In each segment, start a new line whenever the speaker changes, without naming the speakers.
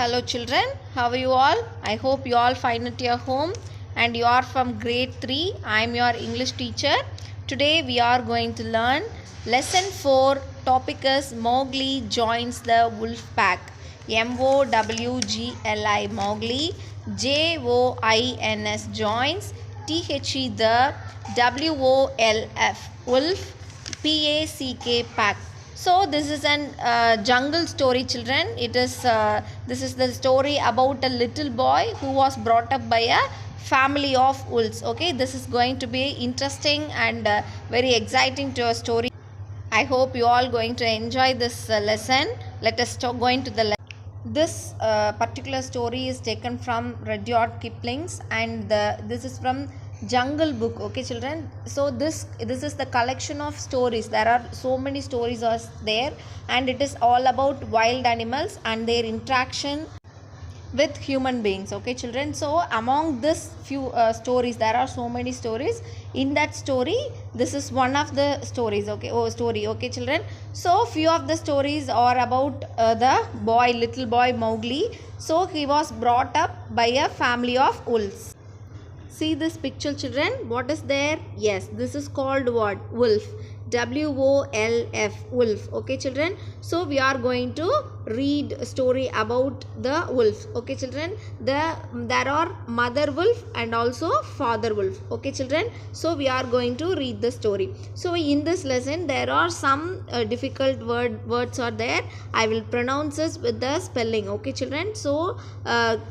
Hello children, how are you all? I hope you all fine at your home and you are from grade 3. I am your English teacher. Today we are going to learn lesson 4. Topic is Mowgli joins the wolf pack. M-O-W-G-L-I Mowgli, J-O-I-N-S joins, T-H-E the, W-O-L-F wolf, P-A-C-K pack. So this is an jungle story, children. This is the story about a little boy who was brought up by a family of wolves. Okay, this is going to be interesting and very exciting to a story. I hope you all going to enjoy this lesson. Let us go into the lesson. This particular story is taken from Rudyard Kipling's and this is from Jungle Book. Okay children, so this is the collection of stories. There are so many stories are there and it is all about wild animals and their interaction with human beings. Okay children, so among this few stories, there are so many stories. In that story, this is one of the stories. Okay children, so few of the stories are about the little boy Mowgli. So he was brought up by a family of wolves. See this picture children, what is there? Yes, this is called what? Wolf. W-O-L-F, wolf. Okay children, so we are going to read a story about the wolf. Okay children, there are mother wolf and also father wolf. Okay children, so we are going to read the story. So in this lesson there are some difficult words are there. I will pronounce this with the spelling. Okay children, so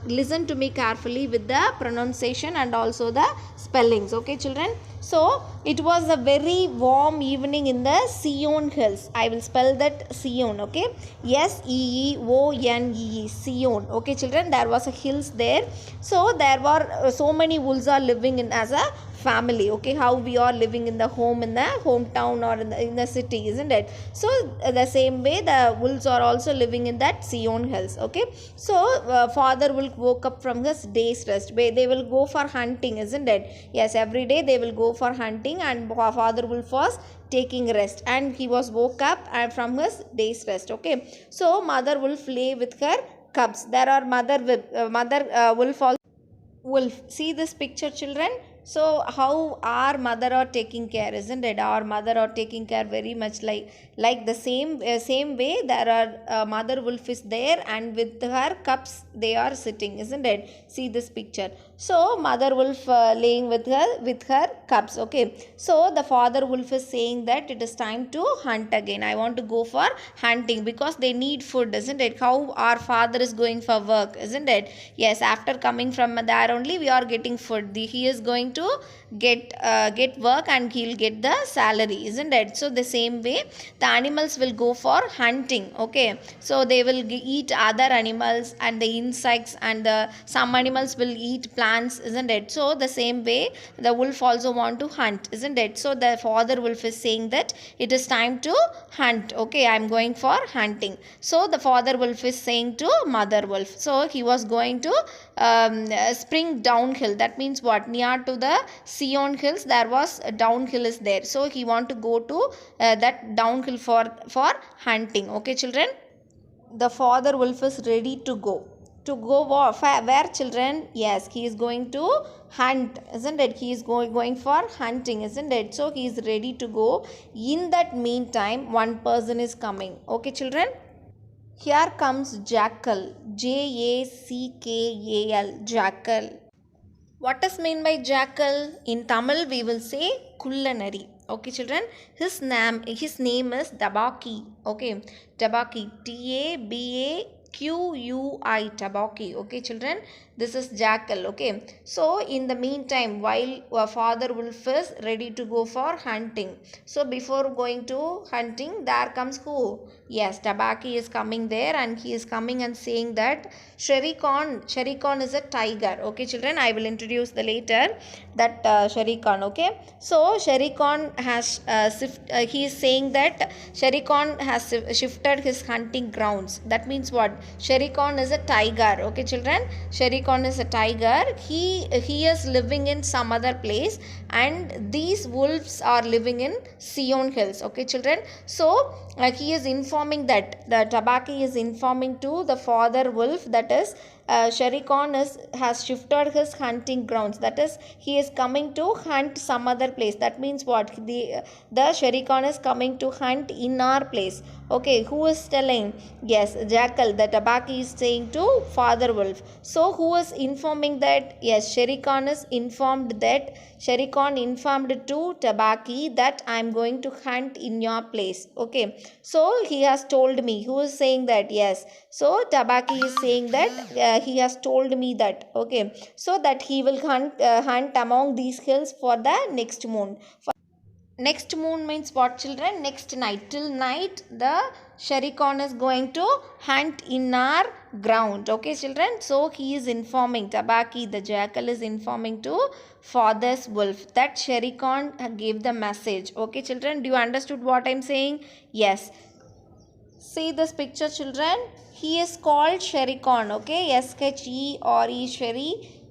listen to me carefully with the pronunciation and also the spellings. Okay children, so it was a very warm evening in the Seon hills. I will spell that Seon. Okay, S-E-E-O-N-E-E, Seon. Okay children, there was a hills there. So there were so many wolves are living in as a family. Okay, how we are living in the home, in the hometown or in the city, isn't it? So the same way the wolves are also living in that Seon hills. Okay, so father will woke up from his day's rest. They will go for hunting, isn't it? Yes, every day they will go for hunting and father wolf was taking rest and he was woke up from his day's rest. Okay, so mother wolf lay with her cubs. There are mother wolf also. Wolf, see this picture children, so how our mother are taking care, isn't it? Our mother are taking care very much like the same way there are mother wolf is there and with her cubs they are sitting, isn't it? See this picture, so mother wolf laying with her cubs. Okay, so the father wolf is saying that it is time to hunt again. I want to go for hunting because they need food, isn't it? How our father is going for work, isn't it? Yes, after coming from there only we are getting food. He is going to get work and he'll get the salary, isn't it? So the same way the animals will go for hunting. Okay, so they will eat other animals and the insects and some animals will eat plants, isn't it? So the same way the wolf also want to hunt, isn't it? So the father wolf is saying that it is time to hunt. Okay, I'm going for hunting. So the father wolf is saying to mother wolf, so he was going to spring downhill. That means what? Near to the Seon hills there was a downhill is there, so he want to go to that downhill for hunting. Okay children, the father wolf is ready to go where children? Yes, he is going to hunt, isn't it? He is going for hunting, isn't it? So he is ready to go. In that meantime one person is coming. Okay children, here comes Jackal, Jackal, Jackal. What does mean by jackal? In Tamil we will say Kullanari. Okay children, his name is Tabaqui. Okay, Tabaqui, Tabaqui, Tabaqui. Okay children, this is jackal. Okay, so in the meantime while father wolf is ready to go for hunting, so before going to hunting there comes who? Yes, Tabaqui is coming there and he is coming and saying that Shere Khan is a tiger. Okay children, I will introduce the later that Shere Khan. Okay, so Shere Khan has he is saying that Shere Khan has shifted his hunting grounds. That means what? Shere Khan is a tiger. Okay children, Shere Khan is a tiger. He is living in some other place, and these wolves are living in Sion Hills. Okay, children. So he is informing that the Tabaqui is informing to the father wolf, that is Shere Khan has shifted his hunting grounds. That is, he is coming to hunt some other place. That means what? The Shere Khan is coming to hunt in our place. Okay, who is telling? Yes, Jackal. The Tabaqui is saying to father wolf. So who is informing that? Yes, Shere Khan is informed that Shere Khan informed to Tabaqui that I am going to hunt in your place. Okay, so he has told me. Who is saying that? Yes, so Tabaqui is saying that he has told me that. Okay, so that he will hunt among these hills for the next moon. Next moon means what, children? Next night. Till night the Shere Khan is going to hunt in our ground. Okay, children. So he is informing, Tabaqui, the jackal, is informing to father's wolf that Shere Khan gave the message. Okay, children. Do you understood what I am saying? Yes. See this picture, children. He is called Shere Khan. Okay, Shere,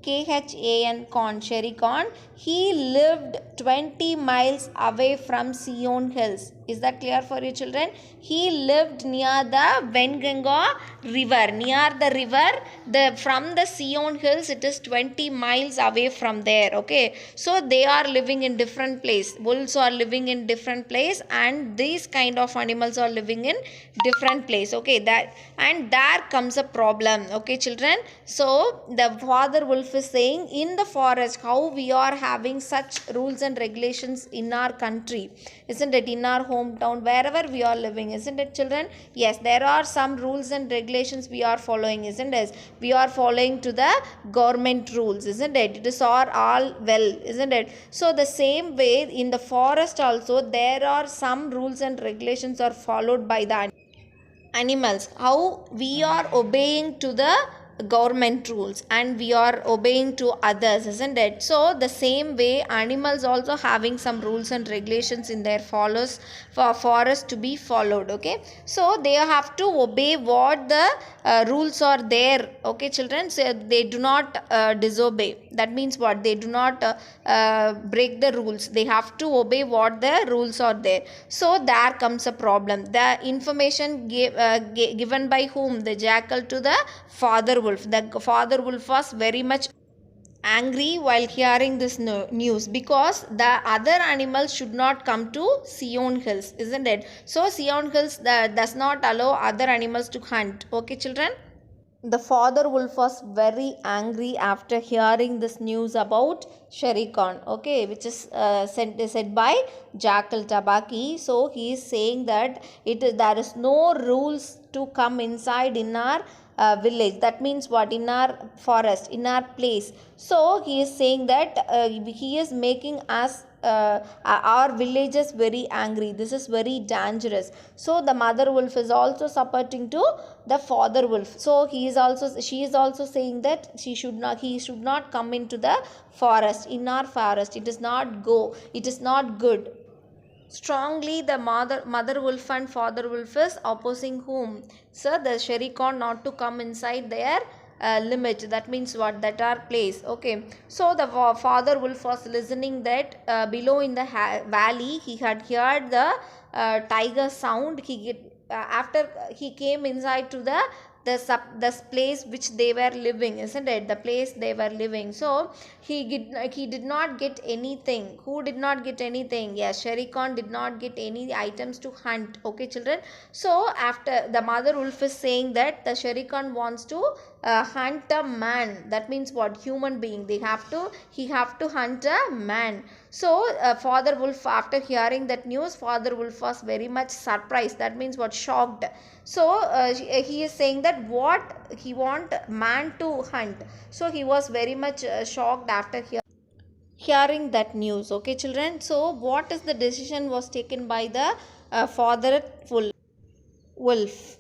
Khan, Khan, Shere Khan. He lived 20 miles away from Sion Hills. Is that clear for you, children? He lived near the Venganga river. Near the river, from the Sion Hills, it is 20 miles away from there. Okay, so they are living in different place. Wolves are living in different place, and these kind of animals are living in different place. Okay, and there comes a problem. Okay, children. So the father wolf is saying, in the forest, how we are having such rules and regulations in our country, isn't it? In our hometown, wherever we are living, isn't it, children? Yes, there are some rules and regulations we are following, isn't it? We are following to the government rules, isn't it? It is all well, isn't it? So the same way in the forest also, there are some rules and regulations are followed by the animals. How we are obeying to the government rules and we are obeying to others, isn't it? So the same way animals also having some rules and regulations in their follows for forest to be followed. Okay, so they have to obey what the rules are there. Okay, children. So they do not disobey. That means what? They do not break the rules. They have to obey what the rules are there. So there comes a problem. The information given by whom? The jackal to the father wolf. The father wolf was very much angry while hearing this news, because the other animals should not come to Sion Hills, isn't it? So Sion Hills does not allow other animals to hunt. Okay, children. The father wolf was very angry after hearing this news about Shere Khan, okay, which is said by Jackal Tabaqui. So he is saying that there is no rules to come inside in our village. That means what? In our forest, in our place. So he is saying that he is making us our villagers very angry. This is very dangerous. So the mother wolf is also supporting to the father wolf. So she is also saying that he should not come into the forest, in our forest. It is not good. Strongly the mother wolf and father wolf is opposing whom? Sir, the Shere Khan not to come inside their limit. That means what? That are place. Okay, so the father wolf was listening that below in the valley he had heard the tiger sound. After he came inside to the place which they were living, isn't it? The place they were living. So he did not get anything. Who did not get anything? Yes, Shere Khan did not get any items to hunt. Okay, children. So after, the mother wolf is saying that the Shere Khan wants to hunt a man. That means what? Human being. He have to hunt a man. So father wolf, after hearing that news, father wolf was very much surprised. That means what? Shocked. So he is saying that what he want man to hunt. So he was very much shocked after hearing that news. Okay, children. So what is the decision was taken by the father wolf?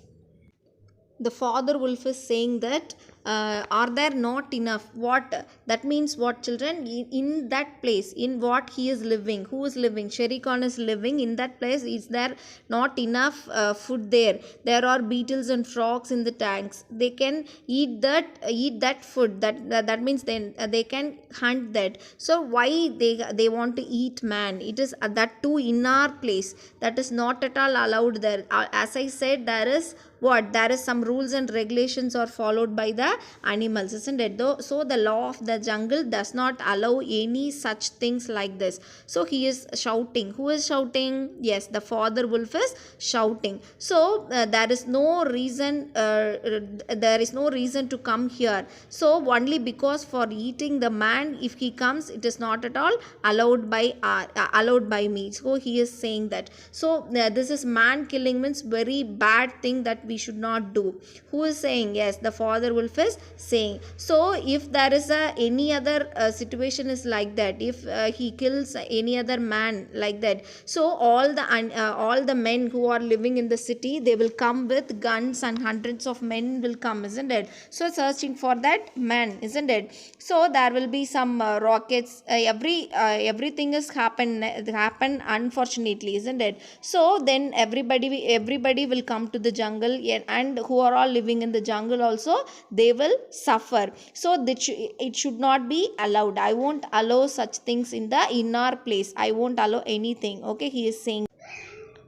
The father wolf is saying that are there not enough, what that means, what children, in that place, in what he is living, who is living, Shere Khan is living in that place, is there not enough food there? There are beetles and frogs in the tanks, they can eat that food, that means then they can hunt that. So why they want to eat man? It is that too in our place, that is not at all allowed there. As I said, there is what, there is some rules and regulations are followed by the animals, isn't it though? So the law of the jungle does not allow any such things like this. So he is shouting. Who is shouting? Yes, the father wolf is shouting. So there is no reason, to come here. So only because for eating the man, if he comes, it is not at all allowed by me. So he is saying that. So this is man killing, means very bad thing that we should not do. Who is saying? Yes, the father wolf is saying. So if there is any other situation is like that, if he kills any other man like that, so all the men who are living in the city, they will come with guns and hundreds of men will come, isn't it? So searching for that man, isn't it? So there will be some rockets, everything is happen unfortunately, isn't it? So then everybody will come to the jungle, and who are all living in the jungle also, they will suffer. So it should not be allowed. I won't allow such things in our place. I won't allow anything. Okay, he is saying.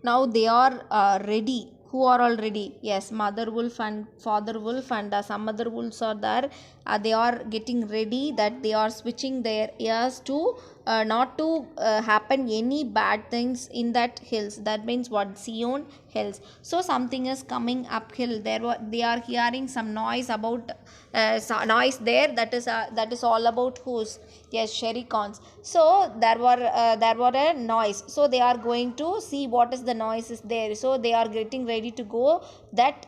Now they are ready. Who are all ready? Yes, mother wolf and father wolf and some other wolves are there. They are getting ready, that they are switching their ears to not to happen any bad things in that hills. That means what? Sion hills. So something is coming uphill. They are hearing some noise about noise there. That is all about whose? Yes, Shere Khan's. So there were a noise. So they are going to see what is the noise is there. So they are getting ready to go that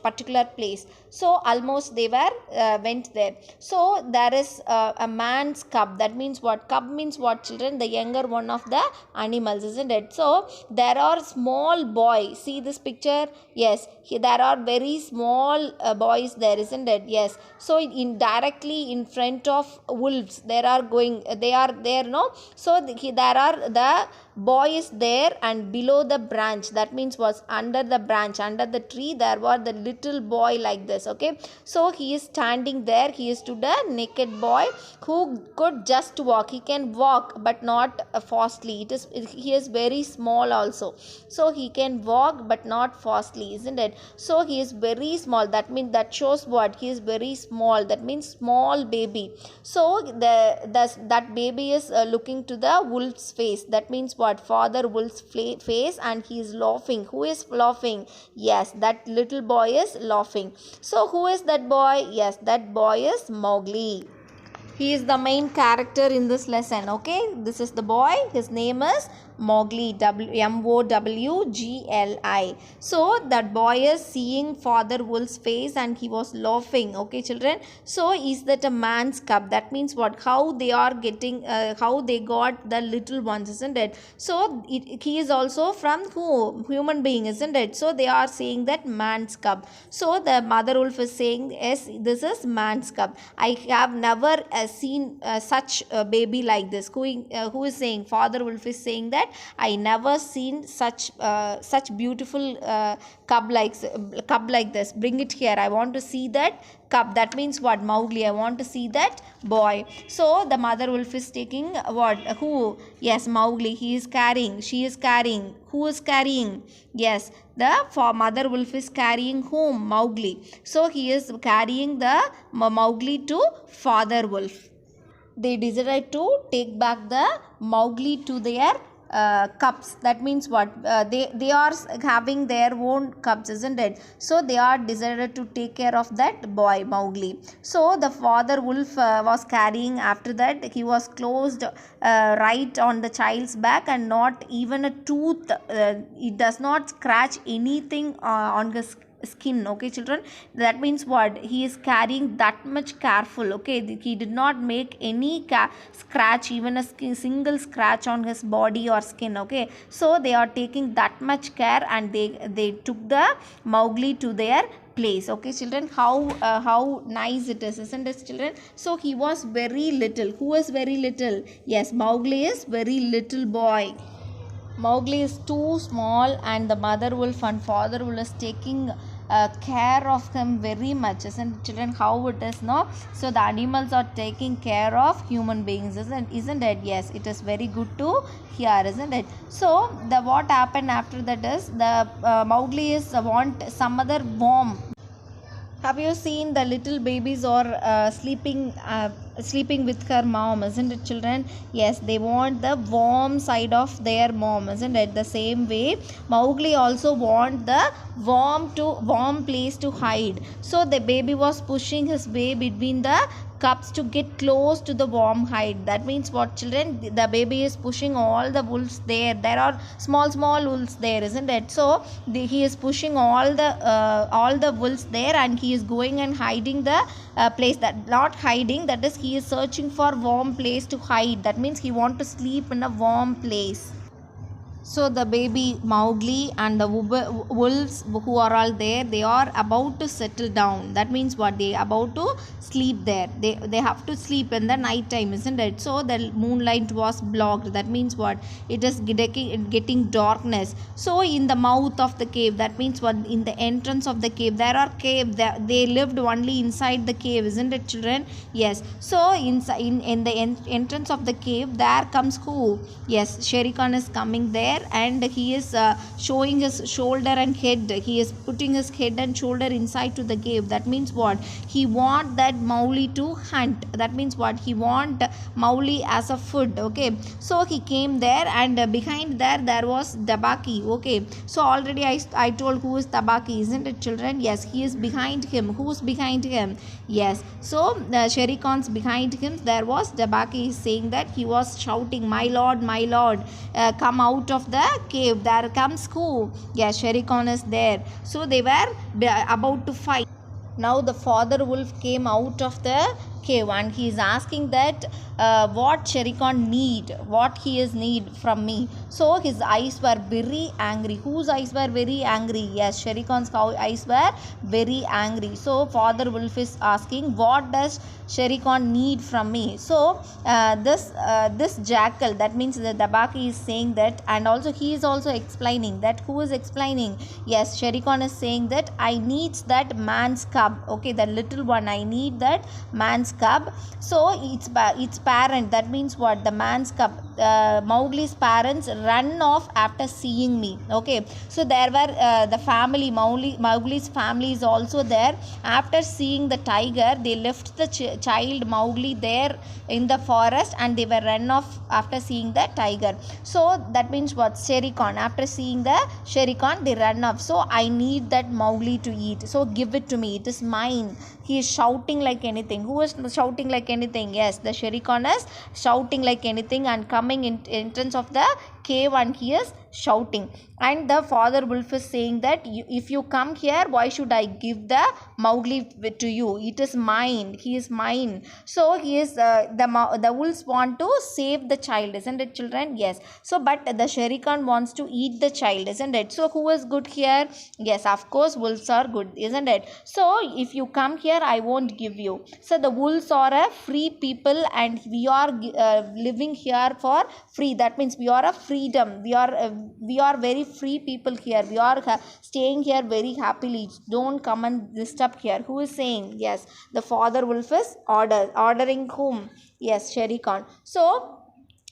particular place. So almost they went there. So there is a man's cub. That means what? Cub means what, children? The younger one of the animals, isn't it? So there are small boy. See this picture? Yes, there are very small boys there, isn't it? Yes. So directly in front of wolves, they are there, no? So there are the boy is there, and below the branch, that means was under the branch, under the tree, there was the little boy like this. Okay, so he is standing there. He is stood a naked boy who could just walk. He can walk but not fastly. He is very small also, so he can walk but not fastly, isn't it? So he is very small. That means, that shows what? He is very small. That means small baby. So that baby is looking to the wolf's face. That means what? Father wolf's face, and he is laughing. Who is laughing? Yes, that little boy is laughing. So who is that boy? Yes, that boy is Mowgli. He is the main character in this lesson. Okay, this is the boy. His name is Mowgli, Mowgli. So that boy is seeing father wolf's face and he was laughing. Okay, children. So is that a man's cub? That means what? How they are getting, how they got the little ones, isn't it? So he is also from who? Human being, isn't it? So they are saying that man's cub. So the mother wolf is saying, yes, this is man's cub. I have never seen such a baby like this. Who is saying? Father wolf is saying that I never seen such beautiful cub like this. Bring it here. I want to see that cub. That means what? Mowgli. I want to see that boy. So the mother wolf is taking what? Who? Yes, Mowgli. He is carrying. She is carrying. Who is carrying? Yes, the mother wolf is carrying whom? Mowgli. So he is carrying the Mowgli to father wolf. They decided to take back the Mowgli to their cubs. That means what? They are having their own cubs, isn't it? So they are decided to take care of that boy Mowgli. So the father wolf was carrying. After that, he was closed right on the child's back, and not even a tooth. It does not scratch anything on his skin. Okay, children, that means what? He is carrying that much careful. Okay, he did not make any scratch, even a single scratch on his body or skin. Okay, so they are taking that much care, and they took the Mowgli to their place. Okay children, how nice it is, isn't it children? So he was very little. Who is very little? Yes, Mowgli is very little boy. Mowgli is too small, and the mother wolf and father wolf is taking care of him very much, isn't it children? How it is, no? So the animals are taking care of human beings, isn't it? Yes, it is very good to hear, isn't it? So the what happened after that is the Mowgli is want some other warm. Have you seen the little babies or sleeping with her mom, isn't it children? Yes, they want the warm side of their mom, isn't it? The same way Mowgli also want the warm place to hide. So the baby was pushing his way between the cups to get close to the warm hide. That means what children? The baby is pushing all the wolves there. There are small wolves there, isn't it? So he is pushing all the wolves there, and he is going and hiding the place. That not hiding, that is he is searching for warm place to hide. That means he want to sleep in a warm place. So the baby Mowgli and the wolves who are all there, they are about to settle down. That means what? They about to sleep there. They have to sleep in the night time, isn't it? So the moonlight was blocked. That means what? It is getting darkness. So in the mouth of the cave, that means what? In the entrance of the cave, there are cave. They lived only inside the cave, isn't it children? Yes. So inside in the entrance of the cave, there comes who? Yes, Shere Khan is coming there, and he is showing his shoulder and head. He is putting his head and shoulder inside to the cave. That means what? He want that Mowgli to hunt. That means what? He want Mowgli as a food. Okay, so he came there, and behind there was Tabaqui. Okay, so already I told who is Tabaqui, isn't it children? Yes, he is behind him. Who's behind him? Yes, so Shere Khan's behind him there was Tabaqui. Is saying that he was shouting, my lord, come out of the cave. There comes who? Yes, Shere Khan is there. So they were about to fight. Now the father wolf came out of the cave, and he is asking that what Shere Khan need, what he is need from me. So his eyes were very angry. Whose eyes were very angry? Yes, Shere Khan's eyes were very angry. So father wolf is asking, what does Shere Khan need from me? So this jackal, that means the Tabaqui is saying that, and also he is also explaining that. Who is explaining? Yes, Shere Khan is saying that I needs that man's cub. Okay, the little one, I need that man's cub. So its parent, that means what? The man's cub, Mowgli's parents run off after seeing me. Okay, so there were the family, Mowgli's family is also there. After seeing the tiger, they left the child Mowgli there in the forest, and they were run off after seeing the tiger. So that means what? Shere Khan, after seeing the Shere Khan, they run off. So I need that Mowgli to eat, so give it to me, it is mine. He is shouting like anything. Who is shouting like anything? Yes, the Shere Khan is shouting like anything and coming in entrance of the cave, and he is shouting. And the father wolf is saying that if you come here, why should I give the Mowgli to you? It is mine. He is mine. So he is the wolves want to save the child, isn't it children? Yes. So but the Shere Khan wants to eat the child, isn't it? So who is good here? Yes, of course wolves are good, isn't it? So if you come here, I won't give you. So the wolves are a free people, and we are living here for free. That means we are a freedom. We are very free people here. We are staying here very happily. Don't come and disturb here. Who is saying? Yes, the father wolf is ordering whom? Yes, Shere Khan. So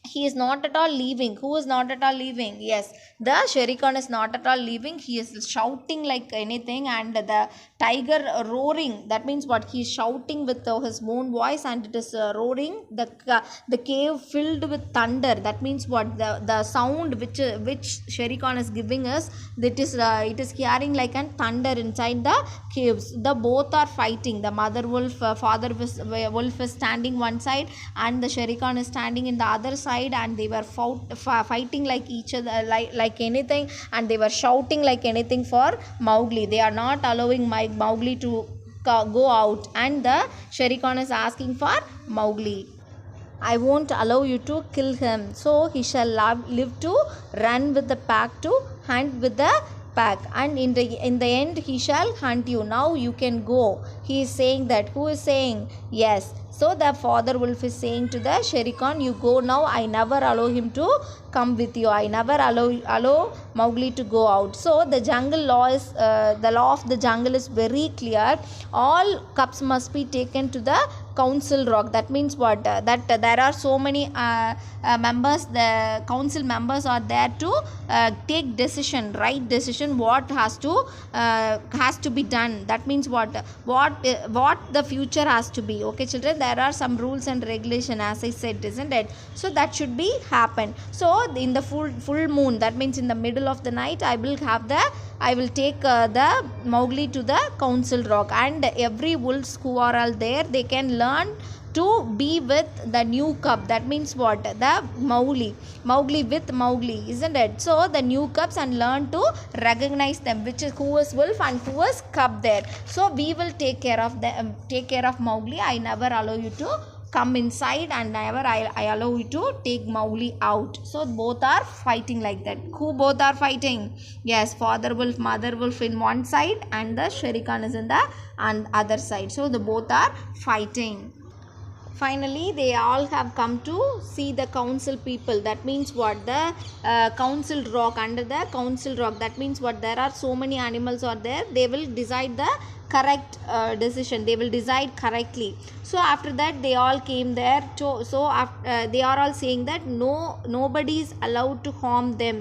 he is not at all leaving. Who is not at all leaving? Yes, the Shere Khan is not at all leaving. He is shouting like anything, and the tiger roaring. That means what? He is shouting with his own voice, and it is roaring. The cave filled with thunder. That means what? The sound which Shere Khan is giving us, that is it is carrying like a thunder inside the caves. The both are fighting. The mother wolf, father wolf is standing one side, and the Shere Khan is standing in the other side, and they were fighting like each other, like anything, and they were shouting like anything for Mowgli. They are not allowing Mowgli to go out, and the Shere Khan is asking for Mowgli. I won't allow you to kill him, so he shall live to run with the pack to hunt with the pack, and in the end he shall hunt you. Now you can go. He is saying that. Who is saying? Yes. So the father wolf is saying to the Shere Khan, you go now. I never allow him to come with you. I never allow Mowgli to go out. So the jungle law is the law of the jungle is very clear. All cubs must be taken to the council rock. That means what? That there are so many members. The council members are there to take decision, right decision. What has to be done. That means what the future has to be. Okay, children. There are some rules and regulation, as I said, isn't it? So that should be happen. So in the full moon, that means in the middle of the night, I will take the Mowgli to the council rock, and every wolves who are all there, they can learn to be with the new cub. That means what? The Mowgli with Mowgli, isn't it? So the new cubs, and learn to recognize them, who is wolf and who is cub there. So we will take care of Mowgli. I never allow you to come inside, and never I allow you to take Mowgli out. So both are fighting like that. Who both are fighting? Yes, father wolf, mother wolf in one side, and the Shere Khan is in the other side. So the both are fighting. Finally, they all have come to see the council people. That means what? The council rock, under the council rock. That means what? There are so many animals are there. They will decide the correct decision. They will decide correctly. So after that, they all came there. They are all saying that nobody is allowed to harm them.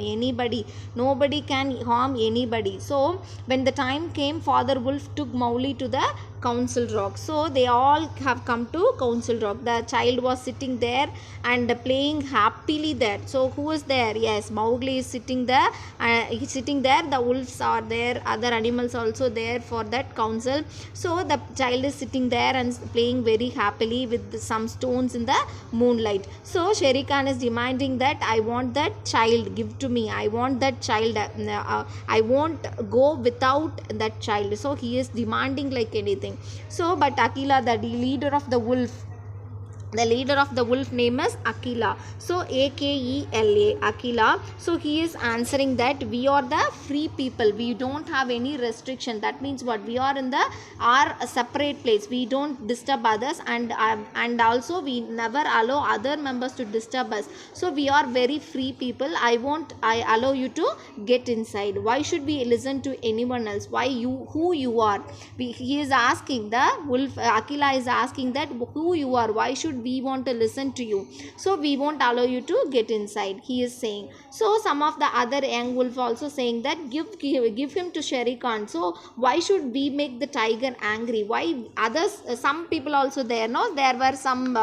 Nobody can harm anybody. So when the time came, Father Wolf took Mowgli to the council rock. So they all have come to council rock. The child was sitting there and playing happily there. So who is there? Yes, Mowgli is sitting there. He's sitting there. The wolves are there. Other animals also there for that council. So the child is sitting there and playing very happily with some stones in the moonlight. So Shere Khan is demanding that I want that child. Give to me. I want that child. I won't go without that child. So he is demanding like anything. So but Akela, the leader of the wolf name is Akela. So Akela, Akela. So he is answering that we are the free people. We don't have any restriction. That means what? We are in our separate place. We don't disturb others, and also we never allow other members to disturb us. So we are very free people. I allow you to get inside. Why should we listen to anyone else? Who you are? He is asking, the wolf Akela is asking that who you are. Why should we want to listen to you? So we won't allow you to get inside, he is saying. So some of the other young wolf also saying that give him to Shere Khan. So why should we make the tiger angry? Why others? Some people also there. No, there were some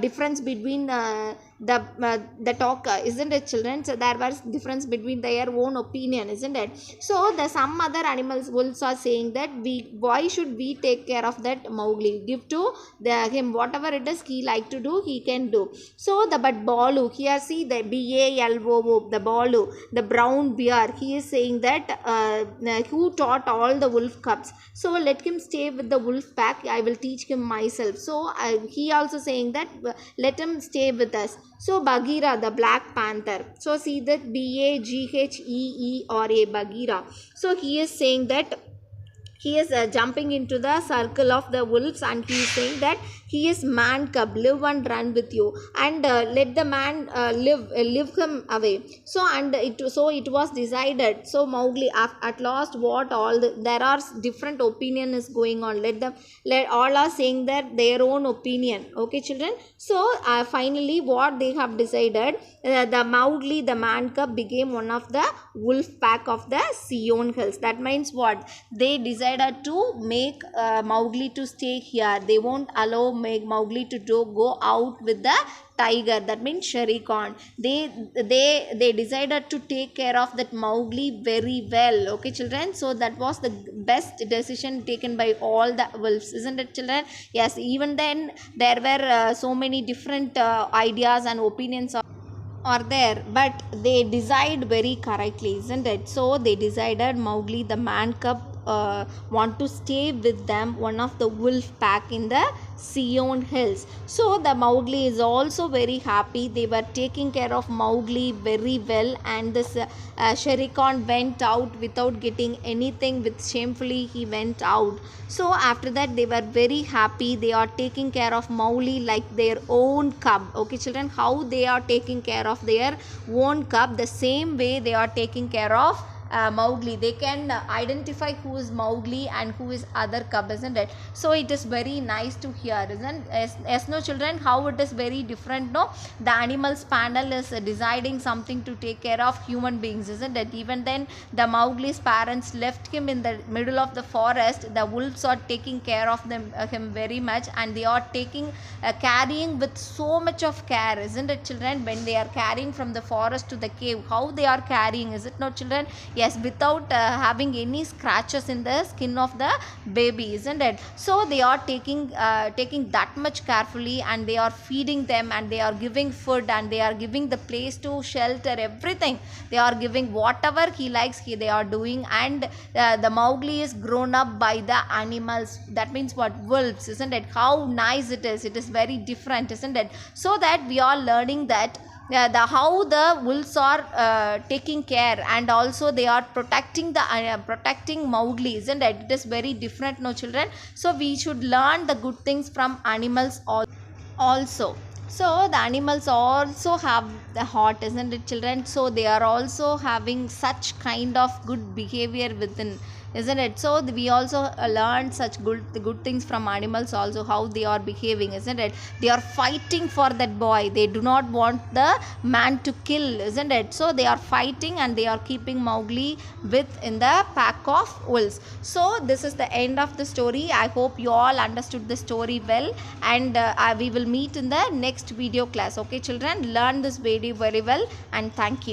difference between the talk, isn't it, children? So there was difference between their own opinion, isn't it? So the some other animals wolves are saying that why should we take care of that Mowgli? Give to him whatever it is he like to do, he can do. So but Baloo, here see the Baloo, the Baloo, the brown bear, he is saying that who taught all the wolf cubs, so let him stay with the wolf pack. I will teach him myself. So he also saying that let him stay with us. So Bagheera, the Black Panther. So see that Bagheera, Bagheera. So he is saying that he is jumping into the circle of the wolves, and he is saying that he is man cub, live and run with you, and let the man live him away. So it was decided. So Mowgli at last, what all there are different opinion is going on. Let all are saying that their own opinion. Okay, children. So finally what they have decided, the Mowgli, the man cub, became one of the wolf pack of the Sion Hills. That means what? They decided to make Mowgli to stay here. They won't allow make Mowgli to go out with the tiger. That means Shere Khan. They decided to take care of that Mowgli very well. Okay, children. So that was the best decision taken by all the wolves, isn't it, children? Yes. Even then there were so many different ideas and opinions are there, but they decide very correctly, isn't it? So they decided Mowgli, the man cub, want to stay with them, one of the wolf pack in the Sion hills. So the Mowgli is also very happy. They were taking care of Mowgli very well, and this Shere Khan went out without getting anything. With shamefully he went out. So after that they were very happy. They are taking care of Mowgli like their own cub. Okay children, how they are taking care of their own cub, the same way they are taking care of Mowgli. They can identify who is Mowgli and who is other cub, isn't it? So it is very nice to hear, isn't it? Yes, no children, how it is very different, no? The animals panel is deciding something to take care of human beings, isn't it? Even then the Mowgli's parents left him in the middle of the forest. The wolves are taking care of him very much, and they are carrying with so much of care, isn't it children? When they are carrying from the forest to the cave, how they are carrying, is it not children? Yes, without having any scratches in the skin of the baby, isn't it? So they are taking that much carefully, and they are feeding them, and they are giving food, and they are giving the place to shelter, everything. They are giving whatever he likes, they are doing. And the Mowgli is grown up by the animals. That means what? Wolves, isn't it? How nice it is. It is very different, isn't it? So that we are learning that how the wolves are taking care, and also they are protecting protecting Mowgli, isn't it? It is very different, no children? So we should learn the good things from animals also. So the animals also have the heart, isn't it children? So they are also having such kind of good behavior within, isn't it? So we also learn such good things from animals also, how they are behaving, isn't it? They are fighting for that boy. They do not want the man to kill, isn't it? So they are fighting, and they are keeping Mowgli in the pack of wolves. So this is the end of the story. I hope you all understood the story well, and we will meet in the next video class. Okay children, learn this video very well, and thank you.